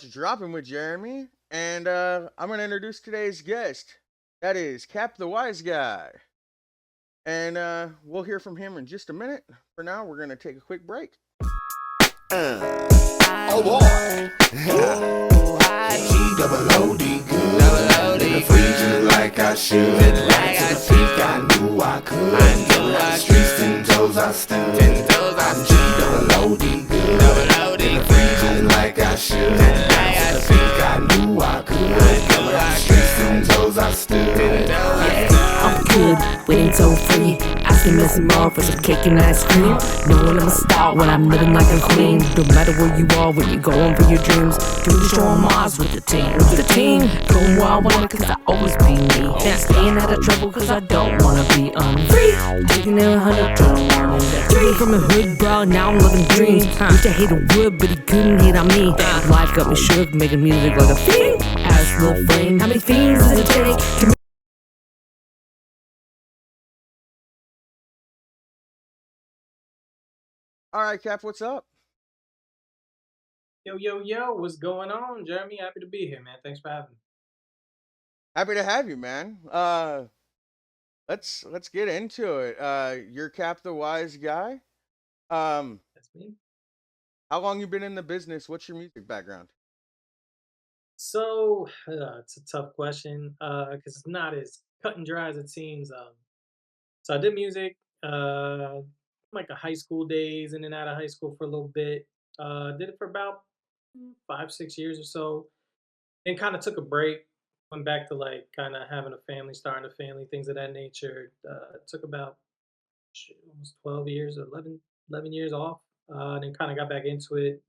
to Dropping with Jeremy, and I'm going to introduce today's guest. That is Cap the Wise Guy. And we'll hear from him in just a minute. For now, we're going to take a quick break. Oh boy. G-double-O-D good. In the freezer like I should. Right to the peak, I knew I could. The streets 10 toes I stood. I'm G-double-O-D good. In the freezer like I should. Right to the peak, I knew I could. The streets 10 toes I stood. I'm good, waiting so free. Asking missing more for some cake and ice cream. Knowing I'm a star when I'm living like a queen. No matter where you are, when you're going for your dreams. Doing the show on Mars with the team. Going where I wanna, cause I always be me. Staying out of trouble cause I don't wanna be free. Taking it 100, Came from a hood, bro, now I'm living dreams. Wish I hated wood, but he couldn't hate on me. Life got me shook, making music like a fiend. Ask Lil Flame, how many fiends does it take to All right, Cap, what's up? Yo, what's going on, Jeremy? Happy to be here, man. Thanks for having me. Happy to have you, man. Let's get into it. You're Cap the Wise Guy. That's me. How long you been in the business? What's your music background? So, it's a tough question because it's not as cut and dry as it seems. So I did music, like a high school days, in and out of high school for a little bit. Did it for about 5, 6 years or so. Then kind of took a break. Went back to like kind of having a family, starting a family, things of that nature. Took about almost 12 years, 11 years off. Then kind of got back into it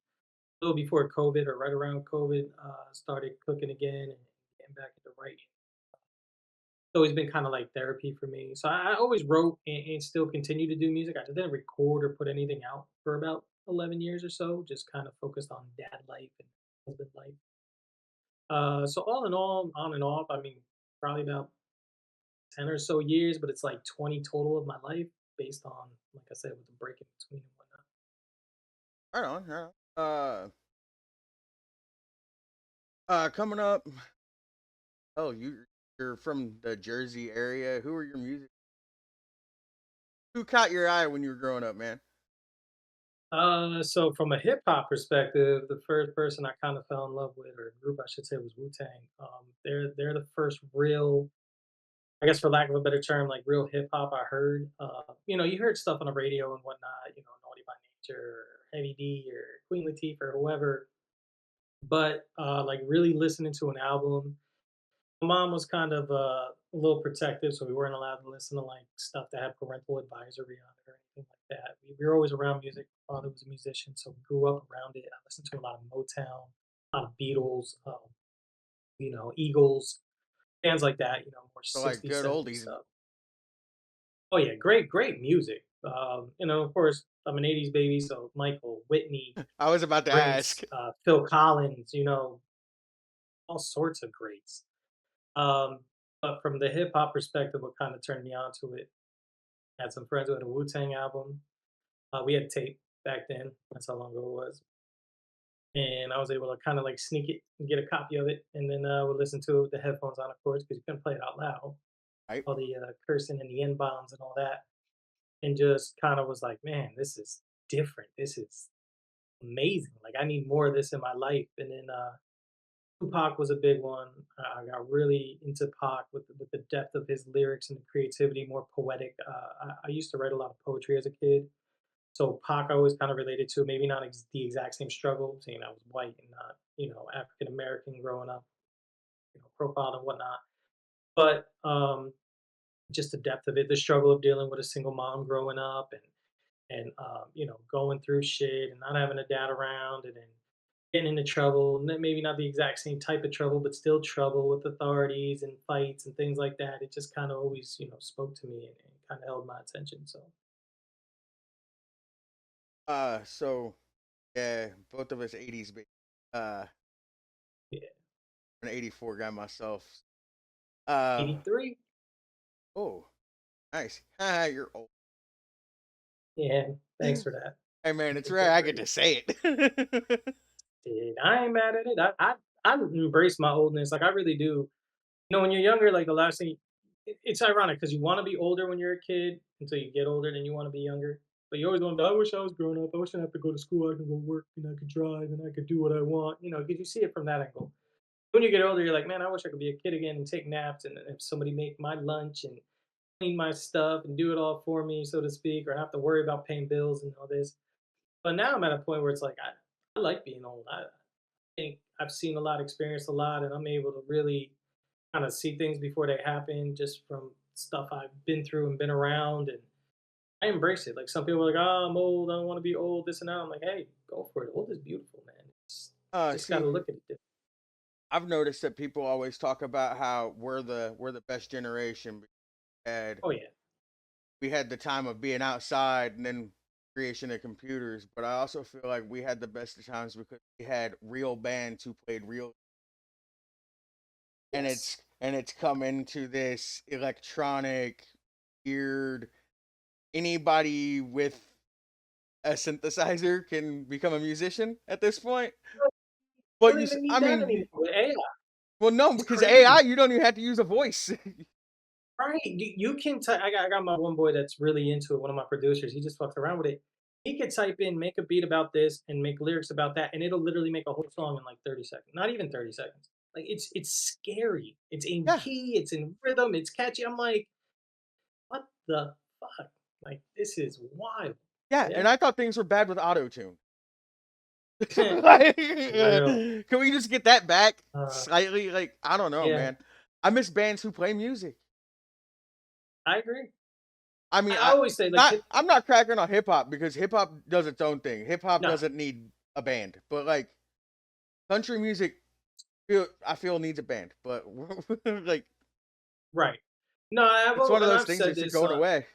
a little before COVID or right around COVID. Started cooking again and getting back into writing. It's always been kind of like therapy for me. So I always wrote and still continue to do music. I didn't record or put anything out for about 11 years or so, just kind of focused on dad life and husband life. So all in all, on and off, I mean, probably about 10 or so years, but it's like 20 total of my life based on, like I said, with the break in between and whatnot. Right on. Right on. Coming up. Oh, you're from the Jersey area. Who are your music? Who caught your eye when you were growing up, man? So from a hip hop perspective, the first person I kind of fell in love with, or group I should say, was Wu Tang. They're the first real, I guess, for lack of a better term, like real hip hop I heard. You heard stuff on the radio and whatnot, Naughty by Nature, or Heavy D, or Queen Latifah, or whoever. But like really listening to an album, my mom was kind of a little protective, so we weren't allowed to listen to like stuff that had parental advisory on it or anything like that. We were always around music. My father was a musician, so we grew up around it. I listened to a lot of Motown, a lot of Beatles, Eagles, bands like that. More So like 60s, good 70s oldies. stuff. Oh yeah, great music. Of course, I'm an '80s baby, so Michael, Whitney, I was about to ask. Prince, Phil Collins, all sorts of greats. Um, but from the hip hop perspective, what kind of turned me on to it, I had some friends who had a Wu Tang album. We had tape back then. That's how long ago it was. And I was able to kind of like sneak it and get a copy of it. And then would listen to it with the headphones on, of course, because you couldn't play it out loud. Right. All the cursing and the N bombs and all that. And just kind of was like, man, this is different. This is amazing. Like, I need more of this in my life. And then Tupac was a big one. I got really into Pac with the depth of his lyrics and the creativity, more poetic. I used to write a lot of poetry as a kid, so Pac I always kind of related to. Maybe not the exact same struggle, seeing I was white and not African American growing up, profiled and whatnot. But just the depth of it, the struggle of dealing with a single mom growing up and going through shit and not having a dad around and then getting into trouble, maybe not the exact same type of trouble, but still trouble with authorities and fights and things like that. It just kind of always, spoke to me and kind of held my attention. So, So yeah, both of us 80s baby. Uh, yeah, I'm an 84 guy myself. Uh, 83. oh, nice. Ha, you're old. Yeah, thanks for that. Hey man, it's It's rare been I get great. to say it. I ain't mad at it. I embrace my oldness. Like I really do. You know, when you're younger, like the last thing, it's ironic because you want to be older when you're a kid until you get older, then you want to be younger. But you always want to be, I wish I was grown up. I wish I didn't have to go to school. I can go work and I could drive and I could do what I want. You know, because you see it from that angle. When you get older, you're like, man, I wish I could be a kid again and take naps and if somebody make my lunch and clean my stuff and do it all for me, so to speak, or not have to worry about paying bills and all this. But now I'm at a point where it's like I like being old. I think I've seen a lot, experienced a lot, and I'm able to really kind of see things before they happen just from stuff I've been through and been around. And I embrace it. Like some people are like, oh, I'm old. I don't want to be old, this and that. I'm like, hey, go for it. Old is beautiful, man. Just got to See, look at it. I've noticed that people always talk about how we're the best generation. And Oh, yeah. we had the time of being outside and then creation of computers. But I also feel like we had the best of times because we had real bands who played real, and Yes. it's come into this electronic, weird. Anybody with a synthesizer can become a musician at this point. You But don't even I need that mean, anymore with AI. well, no, It's because crazy. AI, you don't even have to use a voice. Right. You can type. I got my one boy that's really into it. One of my producers. He just fucks around with it. He could type in, make a beat about this, and make lyrics about that, and it'll literally make a whole song in like 30 seconds. Not even 30 seconds. Like it's scary. It's in Yeah, key. It's in rhythm. It's catchy. I'm like, what the fuck? Like this is wild. yeah, Yeah. and I thought things were bad with auto tune. For real. Can we just get that back Uh, slightly? Like, I don't know, yeah. man. I miss bands who play music. I agree. I mean, I always say like I'm not cracking on hip hop because hip hop does its own thing. Hip hop no. doesn't need a band, but like country music, I feel needs a band. But like, Right. No, it's one of and those I've things said that's this. going away.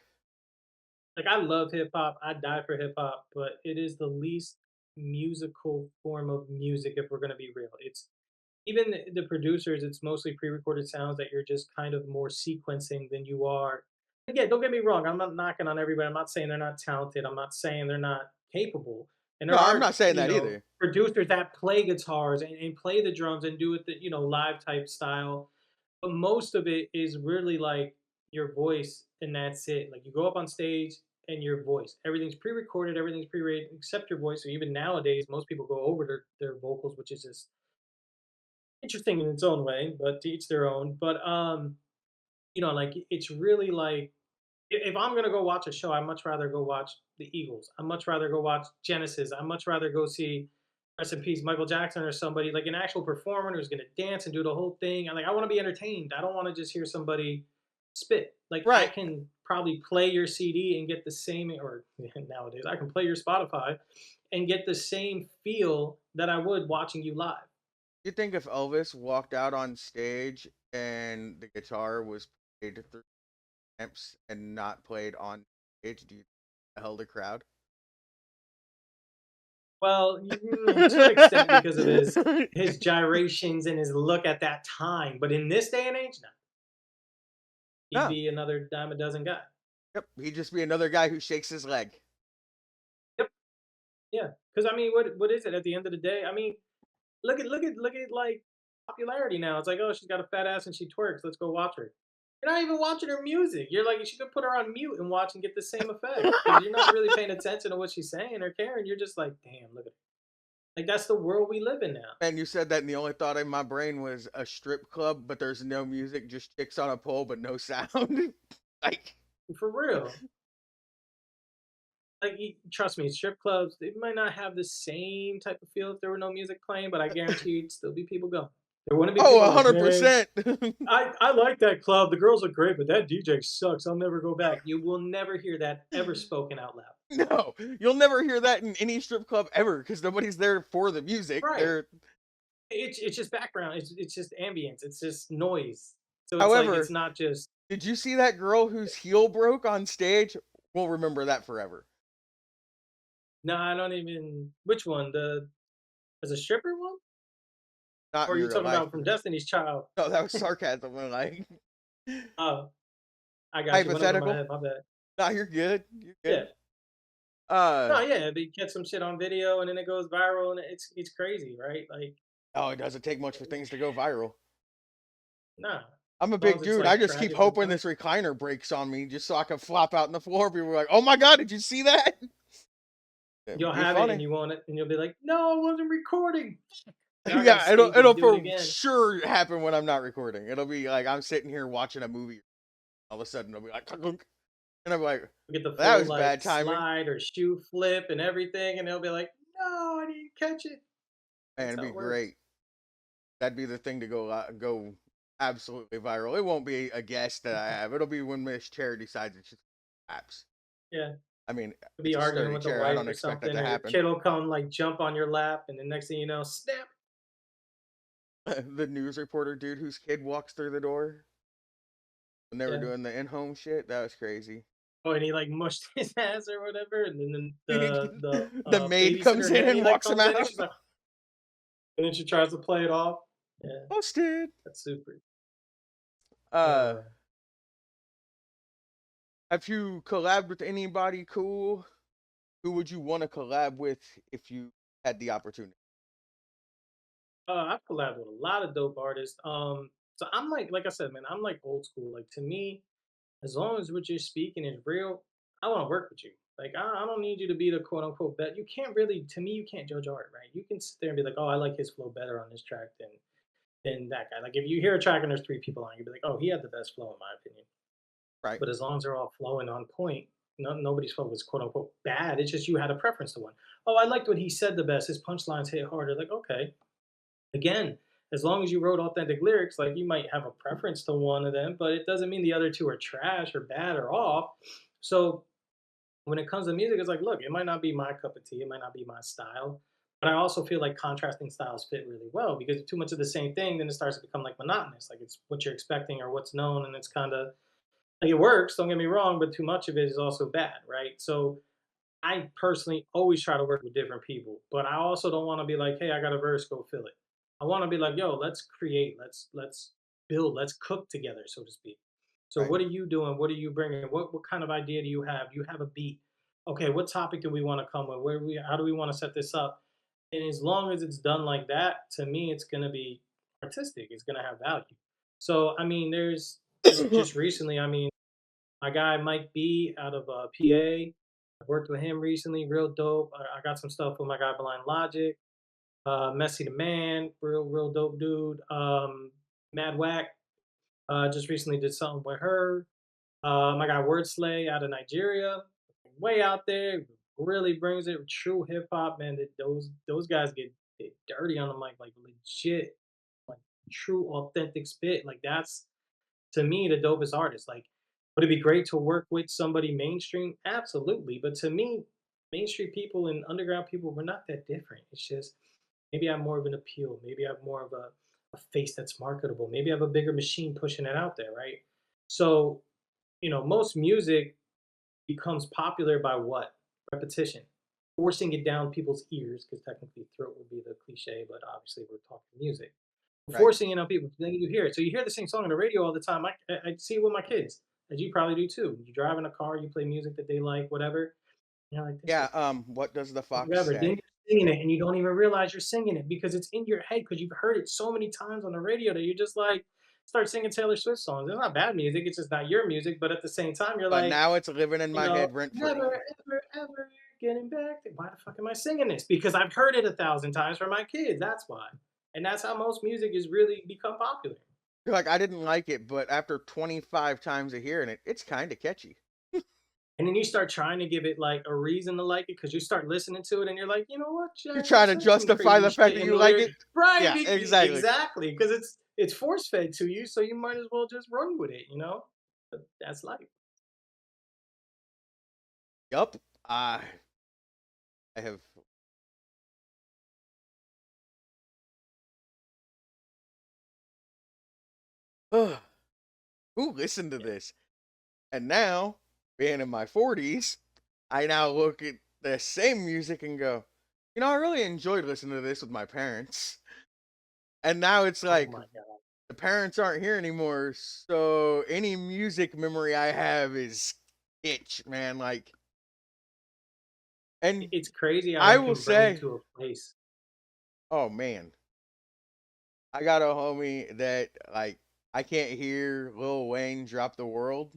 Like I love hip hop. I die for hip hop, but it is the least musical form of music if we're going to be real. It's even the producers, it's mostly pre-recorded sounds that you're just kind of more sequencing than you are. Again, don't get me wrong. I'm not knocking on everybody. I'm not saying they're not talented. I'm not saying they're not capable. And No, there I'm are, not saying that either. producers that play guitars and play the drums and do it the, live type style, but most of it is really like your voice and that's it. Like you go up on stage and your voice. Everything's pre-recorded, everything's pre-rated except your voice. So even nowadays, most people go over their vocals, which is just interesting in its own way, but to each their own. But like it's really like if I'm gonna go watch a show, I'd much rather go watch the Eagles. I'd much rather go watch Genesis. I'd much rather go see rest in peace Michael Jackson or somebody like an actual performer who's gonna dance and do the whole thing. And like I want to be entertained. I don't want to just hear somebody spit. Like I Right. can probably play your CD and get the same, or nowadays I can play your Spotify and get the same feel that I would watching you live. You think if Elvis walked out on stage and the guitar was played through amps and not played on stage, do you think it held a crowd? Well, to an extent because of his gyrations and his look at that time, but in this day and age, no, he'd No. be another dime a dozen guy. Yep. He'd just be another guy who shakes his leg. Yep, yeah. Because I mean, what is it at the end of the day? I mean, look at like popularity now. It's like, oh, she's got a fat ass and she twerks. Let's go watch her. You're not even watching her music. You're like, you should put her on mute and watch and get the same effect because you're not really paying attention to what she's saying or caring. You're just like, damn, look at her. Like that's the world we live in now. And you said that, and the only thought in my brain was a strip club, but there's no music, just chicks on a pole, but no sound. Like, For real. Like, trust me, strip clubs, they might not have the same type of feel if there were no music playing, but I guarantee you'd still be people going. There wouldn't be oh, people a like, hundred man, percent. I like that club. The girls are great, but that DJ sucks. I'll never go back. You will never hear that ever spoken out loud. No, you'll never hear that in any strip club ever because nobody's there for the music. Right. They're, It's just background. It's just ambience. It's just noise. So it's like it's however, not just did you see that girl whose heel broke on stage? We'll remember that forever. no, I don't even which one? The as a stripper one? Not Or in are you real talking life. about from Destiny's Child? No, that was sarcasm. I'm like, Oh, I got you. Went over my hypothetical. head. My bad. No, you're good. You're Yeah. good. Uh, No, yeah, they catch some shit on video and then it goes viral and it's crazy, right? Like, oh, it doesn't take much for things to go viral. nah, I'm a as long big as it's dude. I like just keep tragically hoping done. this recliner breaks on me just so I can flop out on the floor. People are like, "Oh my god, did you see that?" It would You'll be have it and funny. you want it and you'll be like, no, I wasn't recording. Now I gotta Yeah, save it it'll and do it for again. sure happen when I'm not recording. It'll be like I'm sitting here watching a movie. All of a sudden, it'll be like, "Clunk," and I'm like, Get the "That full was bad like timing." slide or shoe flip and everything, and they'll be like, no, I didn't catch it. Man, That's it'd how be it works. great. That'd be the thing to go absolutely viral. It won't be a guest that I have. It'll be when Miss Chair decides it's just apps. Yeah. I mean, You'll be it's a arguing sturdy with the chair. I wife don't or expect that something, to or your happen. kid will come like jump on your lap, and the next thing you know, snap. The news reporter dude whose kid walks through the door when they were Yeah. doing the in-home shit. That was crazy. Oh, and he like mushed his ass or whatever, and then The maid comes babysitter in nanny and like walks him comes in, and out. she's like, and then she tries to play it off. Yeah, Posted. that's super. Uh, Uh, have you collabed with anybody cool? Who would you want to collab with if you had the opportunity? I've collabed with a lot of dope artists. So I'm like I said, man, I'm like old school. Like to me, as long as what you're speaking is real, I want to work with you. Like I don't need you to be the quote unquote bet. You can't really, to me, you can't judge art, right? You can sit there and be like, oh, I like his flow better on this track than that guy. Like if you hear a track and there's three people on, you'd be like, oh, he had the best flow in my opinion. Right. But as long as they're all flowing on point, nobody's flow was quote unquote bad. It's just you had a preference to one. Oh, I liked what he said the best. His punchlines hit harder. Like okay, again, as long as you wrote authentic lyrics, like you might have a preference to one of them, but it doesn't mean the other two are trash or bad or off. So when it comes to music, it's like, look, it might not be my cup of tea, it might not be my style, but I also feel like contrasting styles fit really well because if too much of the same thing, then it starts to become like monotonous. Like it's what you're expecting or what's known, and it's kind of like it works. Don't get me wrong, but too much of it is also bad, right? So I personally always try to work with different people, but I also don't want to be like, hey, I got a verse, go fill it. I want to be like, yo, let's create, let's build, let's cook together, so to speak. So Right. what are you doing? What are you bringing? What kind of idea do you have? You have a beat. Okay, what topic do we want to come with? Where we how do we want to set this up? And as long as it's done like that, to me, it's gonna be artistic. It's gonna have value. So I mean, there's just recently. I mean, my guy Mike B out of PA. I worked with him recently, real dope. I got some stuff with my guy Blind Logic, Messy the Man, real dope dude. Mad Whack, just recently did something with her. My guy Word Slay out of Nigeria, way out there, really brings it. True hip hop, man. Those guys get dirty on the mic, like legit, like true authentic spit. Like that's to me the dopest artist. Like, would it be great to work with somebody mainstream? Absolutely. But to me, mainstream people and underground people, we're not that different. It's just maybe I have more of an appeal. Maybe I have more of a face that's marketable. Maybe I have a bigger machine pushing it out there, right? So, most music becomes popular by what? Repetition. Forcing it down people's ears, because technically throat would be the cliche, but obviously we're talking music Right. forcing it on people. Then you hear it. So you hear the same song on the radio all the time. I see it with my kids, as you probably do too. You drive in a car, you play music that they like, whatever. You're like, this Yeah. is What does the fox whatever. Then say? you're singing it, and you don't even realize you're singing it because it's in your head because you've heard it so many times on the radio that you're just like start singing Taylor Swift songs. It's not bad music. It's just not your music. But at the same time, you're But like, now it's living in my head rent free. never, ever, ever getting back. Why the fuck am I singing this? Because I've heard it 1,000 times from my kids. That's why. And that's how most music is really become popular. You're like, I didn't like it, but after 25 times of hearing it, it's kind of catchy. And then you start trying to give it like a reason to like it because you start listening to it and you're like, you know what, You're Jack, you trying to said some justify crazy the fact shit that in you the like lyric. it. Right, Yeah, exactly. exactly. Because it's force fed to you, so you might as well just run with it. But that's life. Yup. I have. Who listened to this? And now, being in my 40s, I now look at the same music and go, I really enjoyed listening to this with my parents. And now it's Oh like my god. the parents aren't here anymore, so any music memory I have is itch, man. Like And It's crazy how I that will can bring you say, to a place. oh man, I got a homie that like I can't hear Lil Wayne drop the world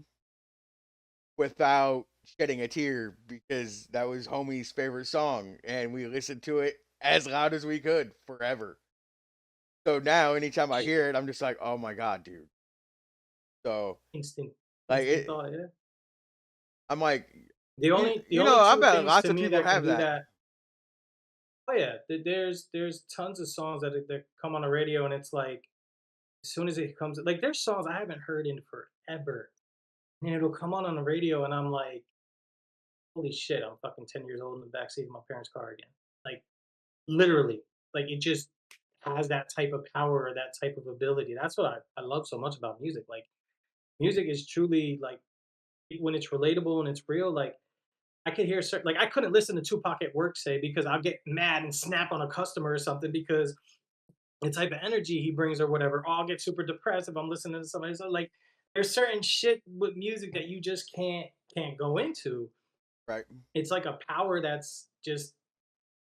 without shedding a tear because that was homie's favorite song and we listened to it as loud as we could forever. So now anytime I hear it, I'm just like, oh my god, dude. So Instant like instant it, thought, yeah. I'm like, The you know, only I 2 bet things lots to of me people that can have do that. that. Oh yeah, there's tons of songs that come on the radio, and it's like as soon as it comes, like there's songs I haven't heard in forever, and it'll come on the radio, and I'm like, holy shit, I'm fucking 10 years old in the backseat of my parents' car again. Like literally, like it just has that type of power or that type of ability. That's what I love so much about music. Like music is truly like when it's relatable and it's real. Like I could hear certain, like I couldn't listen to Tupac at work, say, because I'll get mad and snap on a customer or something because the type of energy he brings or whatever. Or I'll get super depressed if I'm listening to somebody. So like there's certain shit with music that you just can't go into. Right. It's like a power that's just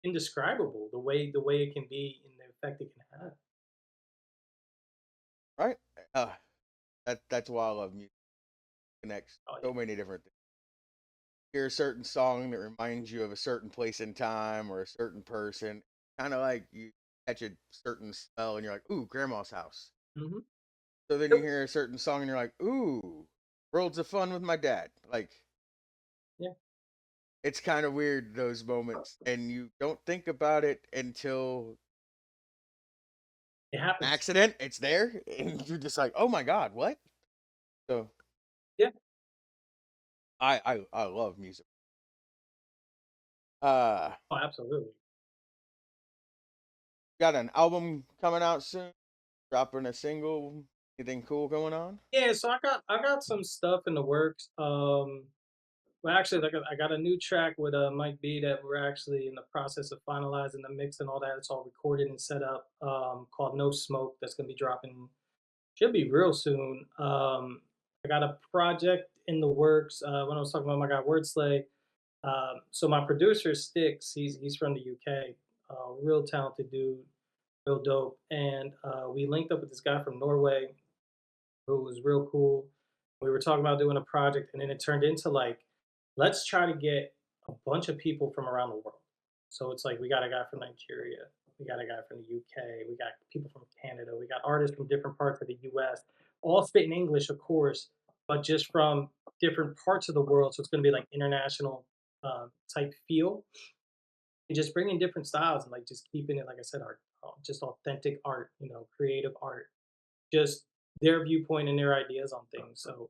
indescribable. The way it can be and the effect it can have. Right. Uh, that's why I love music. It connects Oh so yeah. many different things. Hear a certain song that reminds you of a certain place in time or a certain person. Kind of like you catch a certain smell and you're like, ooh, grandma's house. Hmm. So then you Yep. hear a certain song and you're like, ooh, worlds of fun with my dad. Like Yeah. it's kind of weird those moments, and you don't think about it until It happens. accident. It's there, and you're just like, oh my god, what? So Yeah. I love music. Uh, Oh, absolutely. got an album coming out soon. Dropping a single. Anything cool going on? Yeah. So I got some stuff in the works. Well, actually, like I got a new track with Mike B that we're actually in the process of finalizing the mix and all that. It's all recorded and set up. Called No Smoke. That's gonna be dropping. Should be real soon. I got a project in the works. When I was talking about my guy Wordslay. So my producer Sticks. He's from the UK. Real talented dude. Real dope. And we linked up with this guy from Norway who was real cool. We were talking about doing a project, and then it turned into like, let's try to get a bunch of people from around the world. So it's like we got a guy from Nigeria, we got a guy from the UK, we got people from Canada, we got artists from different parts of the US, all spitting English, of course, but just from different parts of the world. So it's going to be like international type feel, and just bringing different styles and like just keeping it, like I said, art, just authentic art, creative art, just their viewpoint and their ideas on things. So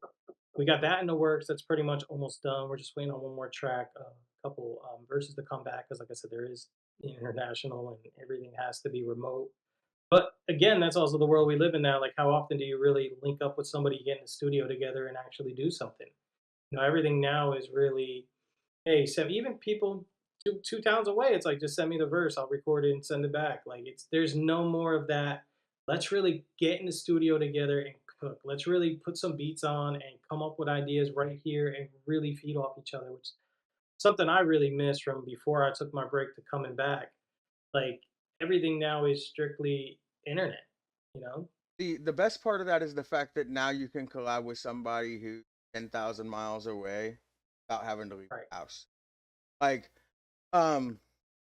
we got that in the works. That's pretty much almost done. We're just waiting on one more track, a couple verses to come back because, like I said, there is international and everything has to be remote. But again, that's also the world we live in now. Like, how often do you really link up with somebody, get in the studio together, and actually do something? Everything now is really, hey, so even people two towns away, it's like just send me the verse, I'll record it and send it back. Like there's no more of that. Let's really get in the studio together and cook. Let's really put some beats on and come up with ideas right here and really feed off each other, which is something I really missed from before I took my break to coming back. Like everything now is strictly internet, you know? The best part of that is the fact that now you can collab with somebody who's 10,000 miles away without having to leave Right. the house. Like, um,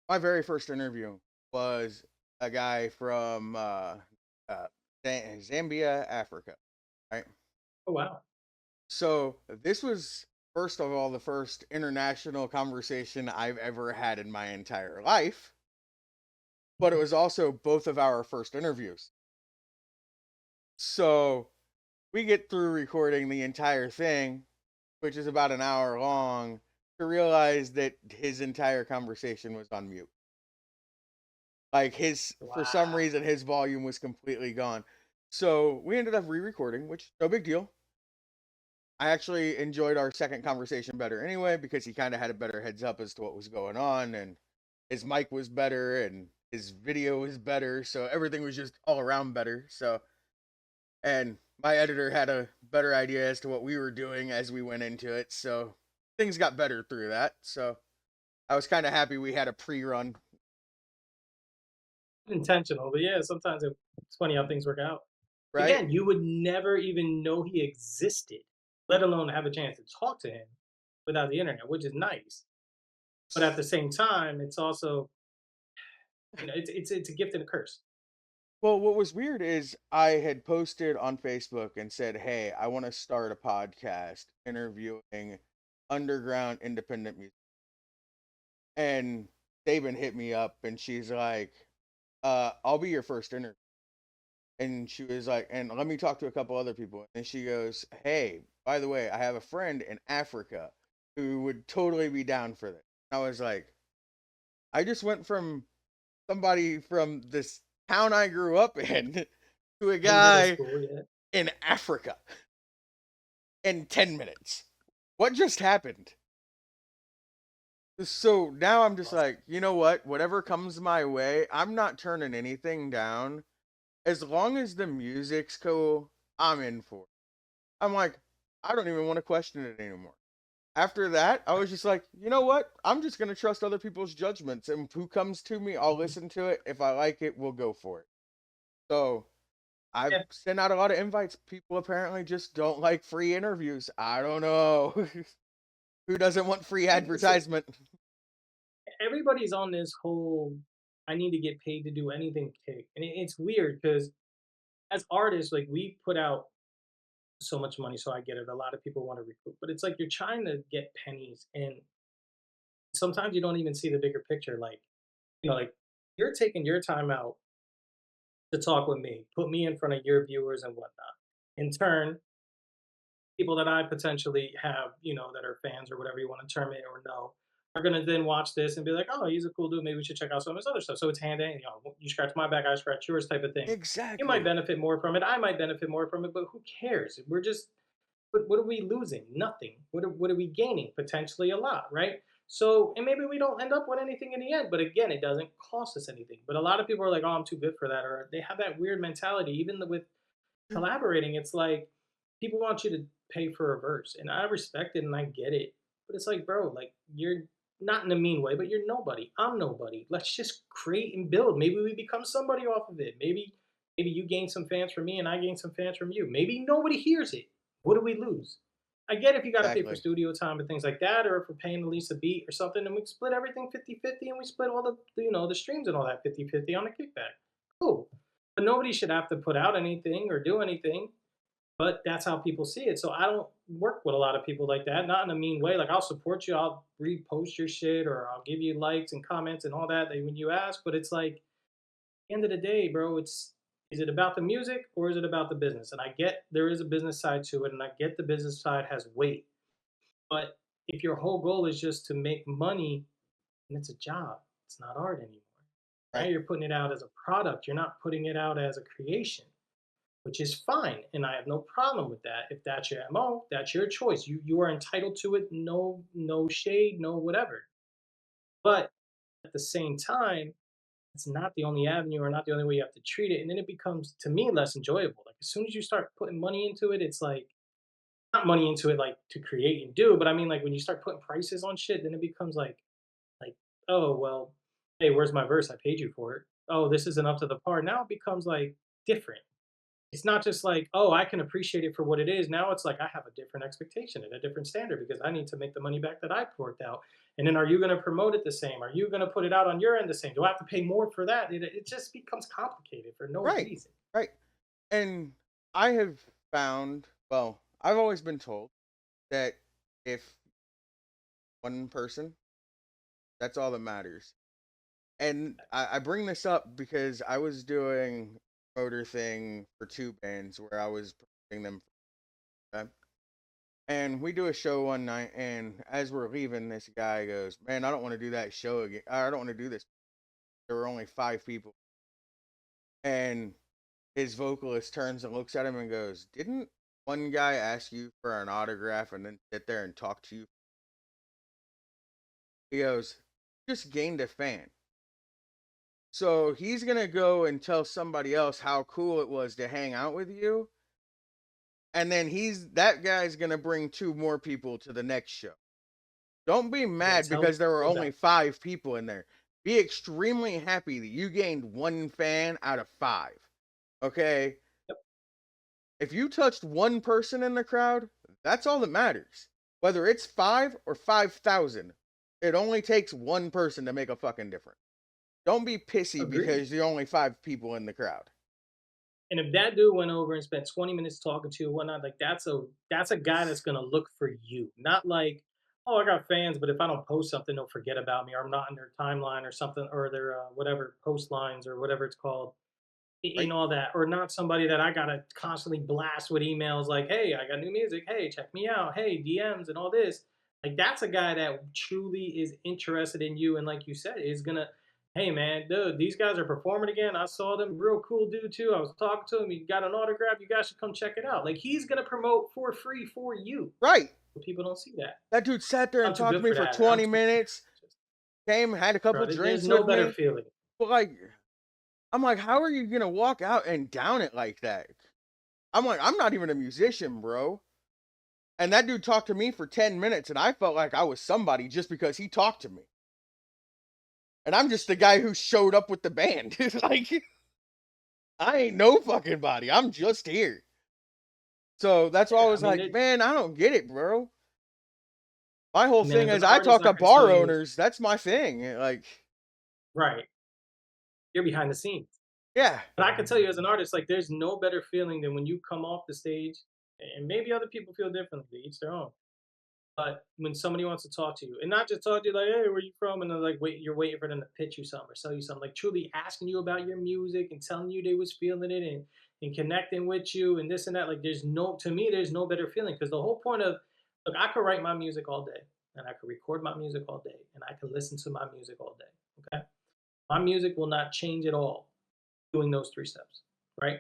my very first interview was a guy from uh, Zambia, Africa, right? Oh wow. So this was first of all the first international conversation I've ever had in my entire life, but it was also both of our first interviews. So we get through recording the entire thing, which is about an hour long, to realize that his entire conversation was on mute. Like for some Wow. reason, his volume was completely gone. So we ended up re-recording, which no big deal. I actually enjoyed our second conversation better anyway because he kind of had a better heads up as to what was going on, and his mic was better and his video was better, so everything was just all around better. So, and my editor had a better idea as to what we were doing as we went into it, so things got better through that. So I was kind of happy we had a pre-run, Intentional, but yeah, sometimes it's funny how things work out. right? Again, you would never even know he existed, let alone have a chance to talk to him without the internet, which is nice. But at the same time, it's also, it's a gift and a curse. Well, what was weird is I had posted on Facebook and said, "Hey, I want to start a podcast interviewing underground independent music." And Saban hit me up and she's like, I'll be your first interview. And she was like, and let me talk to a couple other people. And she goes, "Hey, by the way, I have a friend in Africa who would totally be down for this." I was like, I just went from somebody from this town I grew up in to a In middle guy school, yeah. in Africa in 10 minutes. What just happened? So now I'm just Awesome. like, you know what? Whatever comes my way, I'm not turning anything down. As long as the music's cool, I'm in for it. I'm like, I don't even want to question it anymore. After that, I was just like, you know what? I'm just going to trust other people's judgments. And who comes to me, I'll Mhm. listen to it. If I like it, we'll go for it. So I've Yeah, sent out a lot of invites. People apparently just don't like free interviews. I don't know. Who doesn't want free advertisement? everybody's on this whole I need to get paid to do anything kick. And it's weird because as artists, like we put out so much money, so I get it. A lot of people want to recoup, but it's like you're trying to get pennies, and sometimes you don't even see the bigger picture. Like, like you're taking your time out to talk with me, put me in front of your viewers and whatnot. In turn, people that I potentially have, that are fans or whatever you want to term it or know, are gonna then watch this and be like, "Oh, he's a cool dude. Maybe we should check out some of his other stuff." So it's hand in, you scratch my back, I scratch yours, type of thing. You might Exactly. benefit more from it. I might benefit more from it, but who cares? We're just, what are we losing? Nothing. What are we gaining? Potentially a lot, right? So, and maybe we don't end up with anything in the end, but again, it doesn't cost us anything. But a lot of people are like, "Oh, I'm too good for that," or they have that weird mentality. Even with collaborating, it's like people want you to pay for a verse, and I respect it and I get it, but it's like, bro, like you're not in a mean way, but you're nobody. I'm nobody. Let's just create and build. Maybe we become somebody off of it. Maybe you gain some fans from me and I gain some fans from you. Maybe nobody hears it. What do we lose? I get if you got to pay for Exactly. studio time and things like that, or if we're paying at least a beat or something, and we split everything 50-50, and we split all the streams and all that 50-50 on the kickback. Cool. But nobody should have to put out anything or do anything, but that's how people see it. So I don't work with a lot of people like that, not in a mean way. Like I'll support you, I'll repost your shit, or I'll give you likes and comments and all that when you ask. But it's like, at the end of the day, bro, is it about the music or is it about the business? And I get there is a business side to it, and I get the business side has weight. But if your whole goal is just to make money, and it's a job, it's not art anymore. Now Right. you're putting it out as a product. You're not putting it out as a creation, which is fine, and I have no problem with that. If that's your MO, that's your choice. You are entitled to it. No shade, no whatever. But at the same time, it's not the only avenue or not the only way you have to treat it. And then it becomes, to me, less enjoyable. Like as soon as you start putting money into it, it's like not money into it like to create and do, but I mean like when you start putting prices on shit, then it becomes like, oh well, hey, where's my verse? I paid you for it. Oh, this isn't up to the par. Now it becomes like different. It's not just like, oh, I can appreciate it for what it is. Now it's like I have a different expectation and a different standard because I need to make the money back that I worked out. And then are you going to promote it the same? Are you going to put it out on your end the same? Do I have to pay more for that? It just becomes complicated for no Right. reason. Right. And I have found, well, I've always been told that if one person, that's all that matters. And I bring this up because I was doing a promoter thing for two bands where I was promoting them. Okay? And we do a show one night, and as we're leaving, this guy goes, "Man, I don't want to do that show again. I don't want to do this." There were only five people. And his vocalist turns and looks at him and goes, "Didn't one guy ask you for an autograph and then sit there and talk to you?" He goes, "Just gained a fan." So he's gonna go and tell somebody else how cool it was to hang out with you, and then that guy's gonna bring two more people to the next show. Don't be You gotta mad tell because there were people only that. 5 people in there. Be extremely happy that you gained 1 fan out of 5. Okay? Yep. If you touched 1 person in the crowd, that's all that matters. Whether it's 5 or 5,000, it only takes 1 person to make a fucking difference. Don't be pissy Agreed. because you're only 5 people in the crowd. And if that dude went over and spent 20 minutes talking to you and whatnot, like that's a guy that's gonna look for you. Not like, oh, I got fans, but if I don't post something, they'll forget about me, or I'm not in their timeline or something, or their whatever post lines or whatever it's called, and Right? all that. Or not somebody that I gotta constantly blast with emails like, hey, I got new music, hey, check me out, hey, DMs and all this. Like that's a guy that truly is interested in you, and like you said, is gonna, hey man, dude, these guys are performing again. I saw them, real cool dude too. I was talking to him. He got an autograph. You guys should come check it out. Like he's gonna promote for free for you. Right. But people don't see that. That dude sat there and I'm too talked to good me for for that. I'm 20 too. minutes, came, had a couple Bro, there's drinks no with better me. feeling. But like, I'm like, how are you gonna walk out and down it like that? I'm like, I'm not even a musician, bro. And that dude talked to me for 10 minutes, and I felt like I was somebody just because he talked to me. And I'm just the guy who showed up with the band. Like, I ain't no fucking body. I'm just here. So that's why I Yeah, I was mean, like, man, I don't get it, bro. My whole and then thing as is an I talk artist, I to can tell bar you, owners. That's my thing. Like, right, you're behind the scenes. yeah, But I can tell you as an artist, like there's no better feeling than when you come off the stage, and maybe other people feel differently, they each their own. But when somebody wants to talk to you, and not just talk to you like, hey, where you from? And then like wait, you're waiting for them to pitch you something or sell you something, like truly asking you about your music and telling you they was feeling it and connecting with you and this and that. Like there's no, to me, there's no better feeling because the whole point of, look, I could write my music all day and I could record my music all day and I can listen to my music all day. Okay. My music will not change at all doing those three steps, right?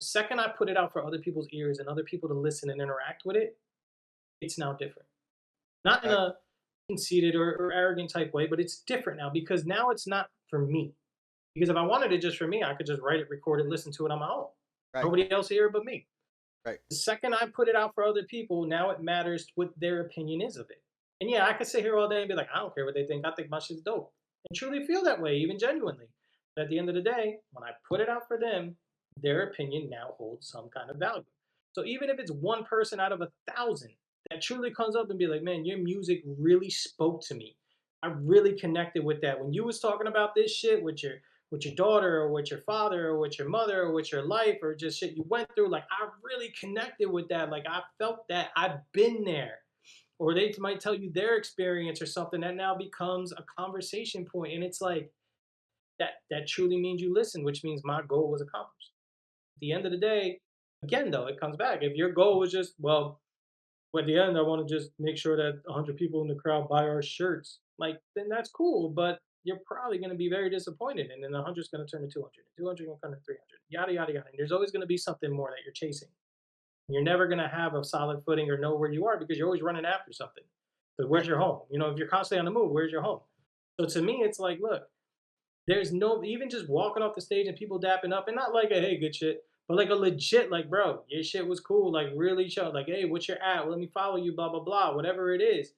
The second I put it out for other people's ears and other people to listen and interact with it, it's now different. Not in right, a conceited or arrogant type way, but it's different now because now it's not for me. Because if I wanted it just for me, I could just write it, record it, listen to it on my own. right, Nobody else here but me. right, The second I put it out for other people, now it matters what their opinion is of it. And yeah, I could sit here all day and be like, I don't care what they think. I think my shit's dope. And truly feel that way, even genuinely. But at the end of the day, when I put it out for them, their opinion now holds some kind of value. So even if it's one person out of 1,000 that truly comes up and be like, man, your music really spoke to me. I really connected with that. When you was talking about this shit with your daughter or with your father or with your mother or with your life or just shit you went through, like I really connected with that, like I felt that, I've been there. Or they might tell you their experience or something that now becomes a conversation point, and it's like that truly means you listen, which means my goal was accomplished. At the end of the day, again though, it comes back, if your goal was just, well, at the end I want to just make sure that 100 people in the crowd buy our shirts, like then that's cool, but you're probably going to be very disappointed, and then 100 is going to turn to 200, 200 going to turn to 300, yada yada yada, and there's always going to be something more that you're chasing. You're never going to have a solid footing or know where you are because you're always running after something. But where's right. your home? If you're constantly on the move, where's your home? So to me, it's like, look, there's no, even just walking off the stage and people dapping up, and not like a hey, good shit, but like a legit, like, bro, your shit was cool, like really show, like, hey, what's your at? Let me follow you, blah blah blah, whatever it is.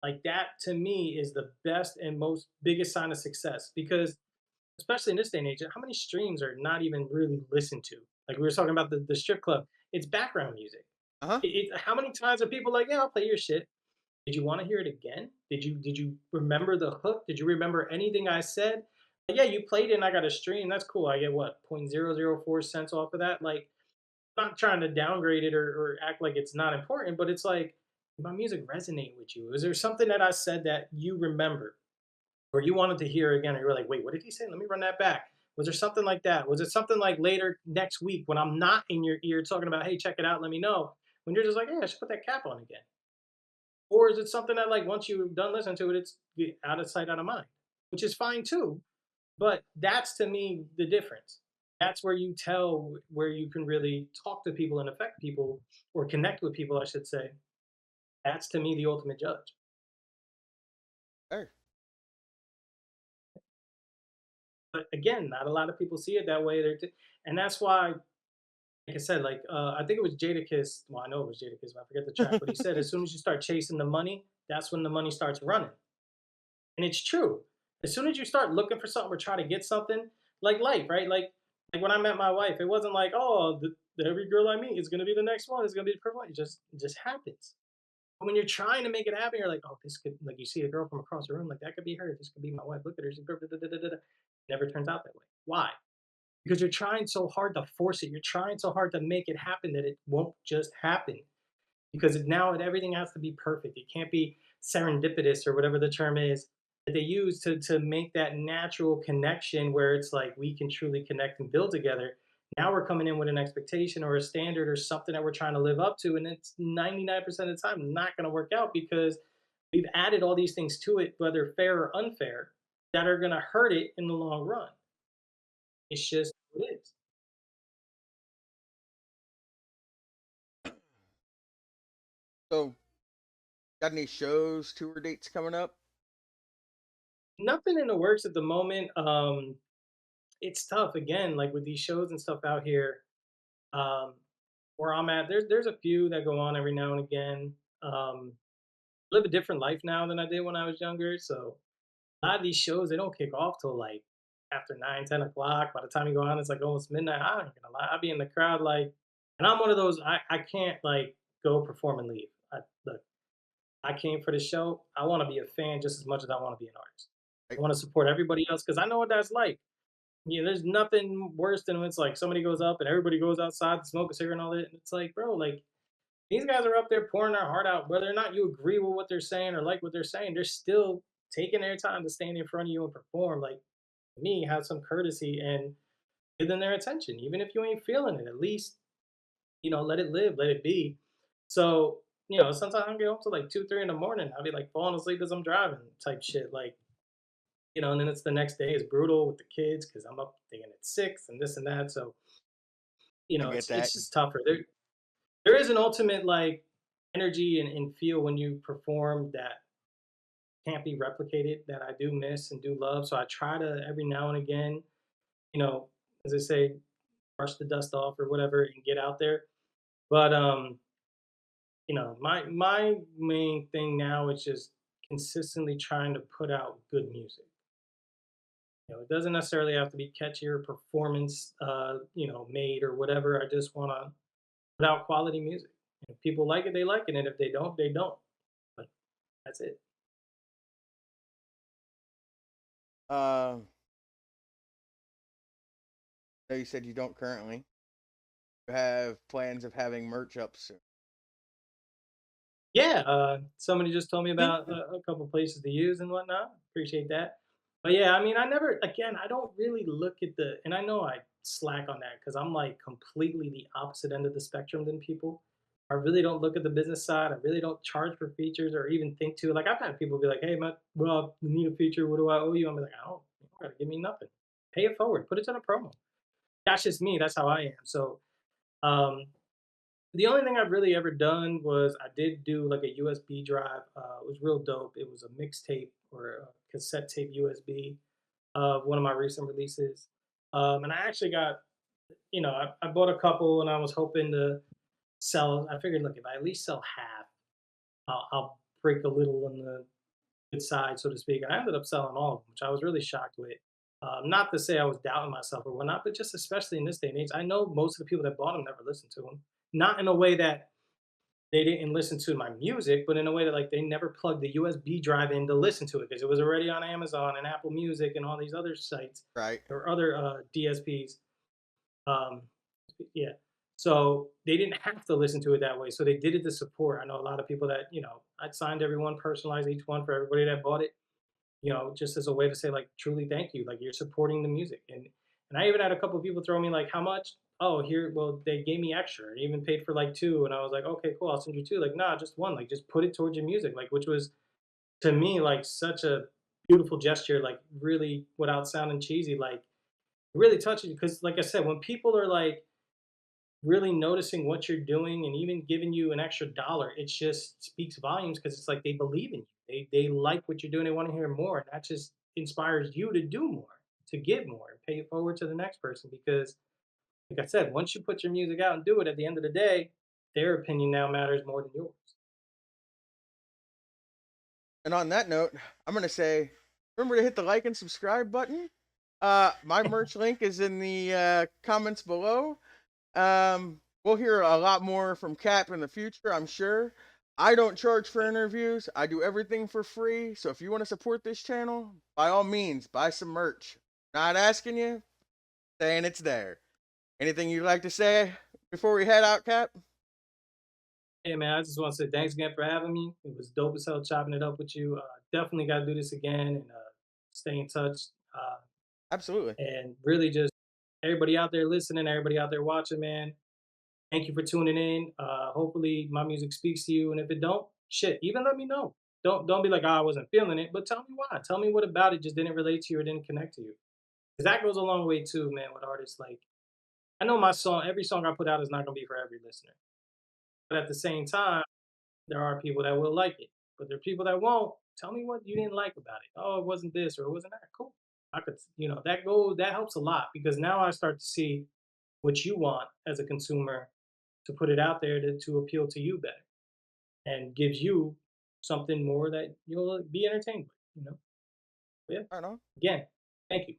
Like that to me is the best and most biggest sign of success because especially in this day and age, how many streams are not even really listened to? Like we were talking about the strip club, it's background music. Uh huh. How many times are people like, yeah, I'll play your shit. Did you want to hear it again? Did you remember the hook? Did you remember anything I said? Yeah, you played it and I got a stream. That's cool. I get what, 0.004 cents off of that. Like, I'm not trying to downgrade it or act like it's not important, but it's like, did my music resonate with you? Is there something that I said that you remember or you wanted to hear again? Or you were like, wait, what did he say? Let me run that back. Was there something like that? Was it something like later next week when I'm not in your ear talking about, hey, check it out, let me know? When you're just like, yeah, I should put that cap on again. Or is it something that like once you're done listening to it, it's out of sight, out of mind, which is fine too. But that's to me the difference. That's where you tell where you can really talk to people and affect people or connect with people, I should say. That's to me the ultimate judge. Hey, But again, not a lot of people see it that way. And that's why, like I said, like I think it was Jadakiss. Well, I know it was Jadakiss. I forget the track, but he said as soon as you start chasing the money, that's when the money starts running. And it's true. As soon as you start looking for something or try to get something, like life, right? Like when I met my wife, it wasn't like, oh, every girl I meet is gonna be the next one. It's gonna be the perfect one. It just happens. But when you're trying to make it happen, you're like, oh, this could, like, you see a girl from across the room, like that could be her. This could be my wife. Look at her. She's perfect. Da, da, da, da, da. Never turns out that way. Why? Because you're trying so hard to force it. You're trying so hard to make it happen that it won't just happen. Because everything has to be perfect. It can't be serendipitous or whatever the term is that they use to make that natural connection where it's like we can truly connect and build together. Now we're coming in with an expectation or a standard or something that we're trying to live up to, and it's 99% of the time not going to work out because we've added all these things to it, whether fair or unfair, that are going to hurt it in the long run. It's just what it is. So, got any shows, tour dates coming up? Nothing in the works at the moment. It's tough again, like with these shows and stuff out here. Um, where I'm at, there's a few that go on every now and again. Um, live a different life now than I did when I was younger. So a lot of these shows they don't kick off till like after 9, 10 o'clock. By the time you go on, it's like almost midnight. I ain't gonna lie, I'll be in the crowd like, and I'm one of those. I can't like go perform and leave. Look, I came for the show. I want to be a fan just as much as I want to be an artist. I Like, want to support everybody else because I know what that's like. Yeah, there's nothing worse than when it's like somebody goes up and everybody goes outside to smoke a cigarette and all that. And it's like, bro, like these guys are up there pouring their heart out. Whether or not you agree with what they're saying or like what they're saying, they're still taking their time to stand in front of you and perform. Like me, have some courtesy and give them their attention. Even if you ain't feeling it, at least, let it live, let it be. So, sometimes I get home to like 2, 3 in the morning. I'll be like falling asleep as I'm driving type shit. Like, and then it's the next day is brutal with the kids because I'm up thinking it's 6 and this and that. So, I get it's that. just tougher. There is an ultimate like energy and feel when you perform that can't be replicated that I do miss and do love. So I try to every now and again, you know, as I say, brush the dust off or whatever and get out there. But my main thing now is just consistently trying to put out good music. It doesn't necessarily have to be catchy or performance, made or whatever. I just want to put out quality music. If people like it, they like it, and if they don't, they don't. But that's it. Uh, no, you said you don't currently. You have plans of having merch up soon. Yeah, somebody just told me about a couple places to use and whatnot. Appreciate that. But yeah, I mean, again, I don't really look at and I know I slack on that because I'm like completely the opposite end of the spectrum than people. I really don't look at the business side. I really don't charge for features or even think to. Like I've had people be like, "Hey, man, well, you need a feature. What do I owe you?" I'm like, "I don't. You don't gotta give me nothing. Pay it forward. Put it to the promo." That's just me. That's how I am. So um, the only thing I've really ever done was I did do like a USB drive. It was real dope. It was a mixtape or a cassette tape USB of one of my recent releases. And I actually got, I bought a couple and I was hoping to sell. I figured, look, if I at least sell half, I'll break a little on the good side, so to speak. And I ended up selling all of them, which I was really shocked with. Not to say I was doubting myself or whatnot, but just especially in this day and age, I know most of the people that bought them never listened to them. Not in a way that they didn't listen to my music, but in a way that like they never plugged the USB drive in to listen to it because it was already on Amazon and Apple Music and all these other sites Right. or other DSPs. Um, yeah. So they didn't have to listen to it that way. So they did it to support. I know a lot of people that, I signed everyone, personalized each one for everybody that bought it, just as a way to say like truly thank you. Like you're supporting the music. And I even had a couple of people throw me like, how much? Oh, here, well, they gave me extra and even paid for like two. And I was like, okay, cool, I'll send you two. Like, nah, just one. Like just put it towards your music. Like, which was to me like such a beautiful gesture, like really without sounding cheesy, like really touching because like I said, when people are like really noticing what you're doing and even giving you an extra dollar, it just speaks volumes because it's like they believe in you. They like what you're doing. They want to hear more. And that just inspires you to do more, to get more, and pay it forward to the next person. Because, like I said, once you put your music out and do it, at the end of the day, their opinion now matters more than yours. And on that note, I'm gonna say, remember to hit the like and subscribe button. My merch link is in the comments below. We'll hear a lot more from Cap in the future, I'm sure. I don't charge for interviews. I do everything for free. So if you want to support this channel, by all means, buy some merch. Not asking you, saying it's there. Anything you'd like to say before we head out, Cap? Hey man, I just want to say thanks again for having me. It was dope as hell chopping it up with you. Definitely got to do this again and stay in touch. Uh, Absolutely. and really just everybody out there listening, everybody out there watching, man. Thank you for tuning in. Hopefully my music speaks to you, and if it don't, shit, even let me know. Don't be like, oh, I wasn't feeling it, but tell me why. Tell me what about it just didn't relate to you or didn't connect to you. Because that goes a long way too, man. With artists, like I know my song, every song I put out is not gonna be for every listener, but at the same time, there are people that will like it, but there are people that won't. Tell me what you didn't like about it. Oh, it wasn't this or it wasn't that. Cool. I could, that helps a lot because now I start to see what you want as a consumer to put it out there to appeal to you better and gives you something more that you'll be entertained with. But yeah. Right on. Again, thank you.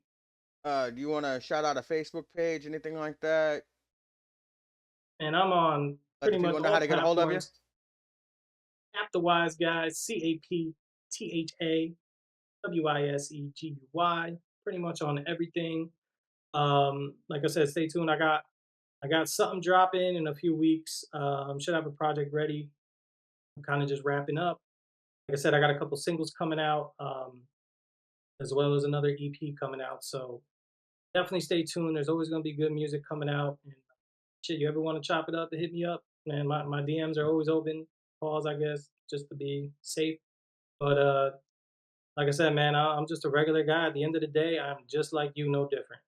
Do you want to shout out a Facebook page, anything like that? And I'm on Let pretty the much people know how all to get a hold of you. platforms. App the Wise Guys, CapThaWiseguy, pretty much on everything. Like I said, stay tuned. I got something dropping in a few weeks. Should have a project ready. I'm kind of just wrapping up. Like I said, I got a couple singles coming out, as well as another EP coming out. So definitely stay tuned. There's always going to be good music coming out. And shit, you ever want to chop it up to hit me up? Man, my DMs are always open. Pause, I guess, just to be safe. But like I said, man, I'm just a regular guy. At the end of the day, I'm just like you, no different.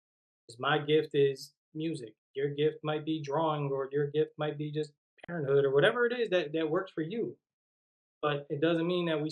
'Cause my gift is music. Your gift might be drawing, or your gift might be just parenthood, or whatever it is that works for you. But it doesn't mean that we